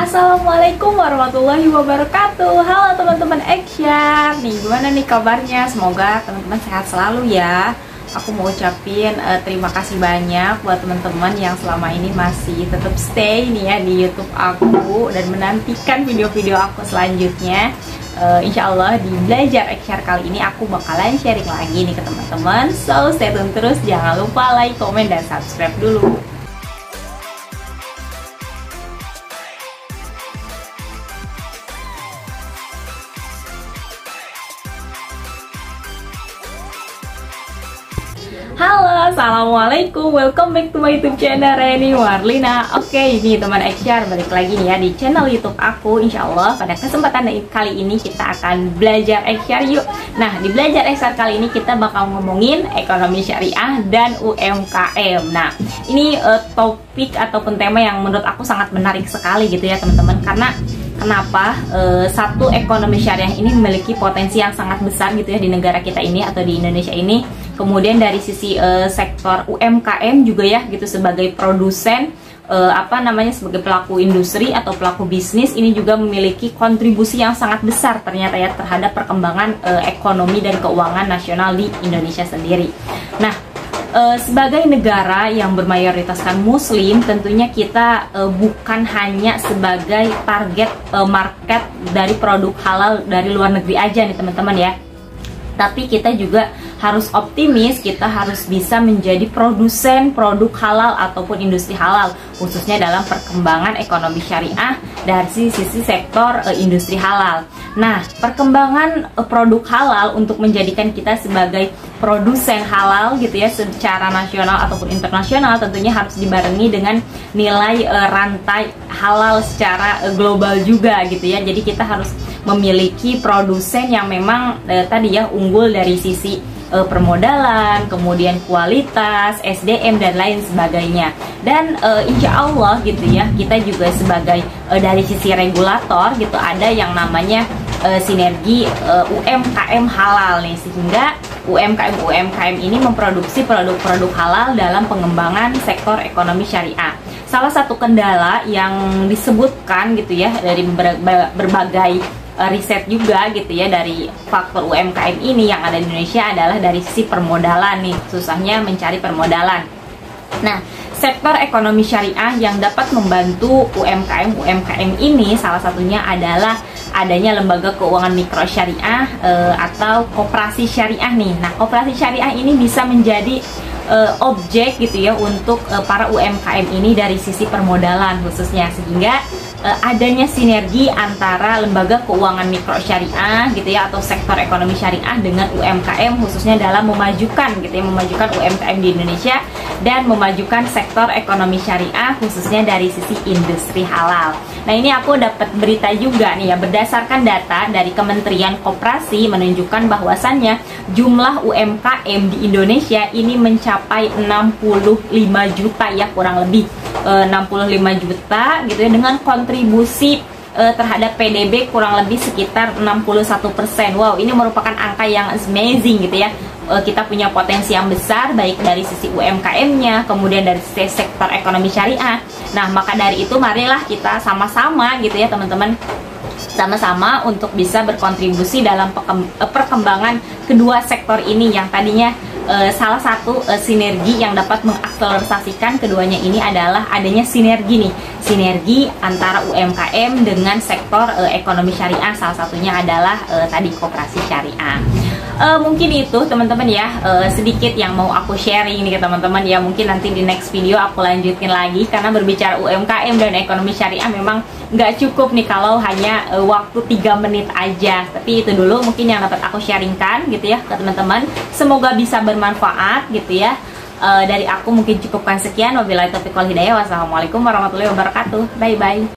Assalamualaikum warahmatullahi wabarakatuh. Halo teman-teman Action. Nih gimana nih kabarnya? Semoga teman-teman sehat selalu ya. Aku mau ucapin terima kasih banyak buat teman-teman yang selama ini masih tetap stay nih ya di YouTube aku dan menantikan video-video aku selanjutnya. Insya Allah di Belajar Action kali ini aku bakalan sharing lagi nih ke teman-teman. So stay tune terus, jangan lupa like, komen, dan subscribe dulu. Halo, assalamualaikum, welcome back to my YouTube channel Reni Warlina. Oke, ini teman Action, balik lagi nih ya di channel YouTube aku. Insya Allah pada kesempatan kali ini kita akan belajar Action yuk. Nah, di belajar Action kali ini kita bakal ngomongin ekonomi syariah dan UMKM. Nah, ini topik ataupun tema yang menurut aku sangat menarik sekali gitu ya teman-teman. Karena kenapa satu ekonomi syariah ini memiliki potensi yang sangat besar gitu ya di negara kita ini atau di Indonesia ini. Kemudian dari sisi sektor UMKM juga ya gitu sebagai produsen sebagai pelaku industri atau pelaku bisnis ini juga memiliki kontribusi yang sangat besar ternyata ya terhadap perkembangan ekonomi dan keuangan nasional di Indonesia sendiri. Nah, sebagai negara yang bermayoritaskan muslim, tentunya kita bukan hanya sebagai target market dari produk halal dari luar negeri aja nih teman-teman ya. Tapi kita juga harus optimis, kita harus bisa menjadi produsen produk halal ataupun industri halal, khususnya dalam perkembangan ekonomi syariah dari sisi sektor industri halal. Nah, perkembangan produk halal untuk menjadikan kita sebagai produsen halal gitu ya secara nasional ataupun internasional tentunya harus dibarengi dengan nilai rantai halal secara global juga gitu ya. Jadi kita harus memiliki produsen yang memang tadi ya unggul dari sisi permodalan, kemudian kualitas, SDM dan lain sebagainya. Dan insya Allah gitu ya kita juga sebagai dari sisi regulator gitu ada yang namanya sinergi UMKM halal nih, sehingga UMKM ini memproduksi produk-produk halal dalam pengembangan sektor ekonomi syariah. Salah satu kendala yang disebutkan gitu ya dari berbagai riset juga gitu ya dari faktor UMKM ini yang ada di Indonesia adalah dari sisi permodalan nih, susahnya mencari permodalan. Nah, sektor ekonomi syariah yang dapat membantu UMKM ini salah satunya adalah adanya lembaga keuangan mikro syariah atau koperasi syariah nih. Nah, koperasi syariah ini bisa menjadi objek gitu ya untuk para UMKM ini dari sisi permodalan khususnya, sehingga adanya sinergi antara lembaga keuangan mikro syariah gitu ya atau sektor ekonomi syariah dengan UMKM khususnya dalam memajukan gitu ya, memajukan UMKM di Indonesia dan memajukan sektor ekonomi syariah khususnya dari sisi industri halal. Nah, ini aku dapat berita juga nih ya, berdasarkan data dari Kementerian Koperasi menunjukkan bahwasannya jumlah UMKM di Indonesia ini mencapai 65 juta ya, kurang lebih 65 juta gitu ya, dengan kontribusi terhadap PDB kurang lebih sekitar 61%. Wow, ini merupakan angka yang amazing gitu ya. Kita punya potensi yang besar baik dari sisi UMKM-nya, kemudian dari sisi sektor ekonomi syariah. Nah, maka dari itu marilah kita sama-sama gitu ya teman-teman, sama-sama untuk bisa berkontribusi dalam perkembangan kedua sektor ini yang tadinya salah satu sinergi yang dapat mengakselerasikan keduanya ini adalah adanya sinergi nih, sinergi antara UMKM dengan sektor ekonomi syariah, salah satunya adalah tadi koperasi syariah. Mungkin itu teman-teman ya sedikit yang mau aku sharing nih ke teman-teman ya. Mungkin nanti di next video aku lanjutin lagi, karena berbicara UMKM dan ekonomi syariah memang nggak cukup nih kalau hanya waktu 3 menit aja. Tapi itu dulu mungkin yang dapat aku sharingkan gitu ya ke teman-teman. Semoga bisa bermanfaat gitu ya. Dari aku mungkin cukupkan sekian. Wabillahi taufiq wal hidayah. Wassalamualaikum warahmatullahi wabarakatuh. Bye bye.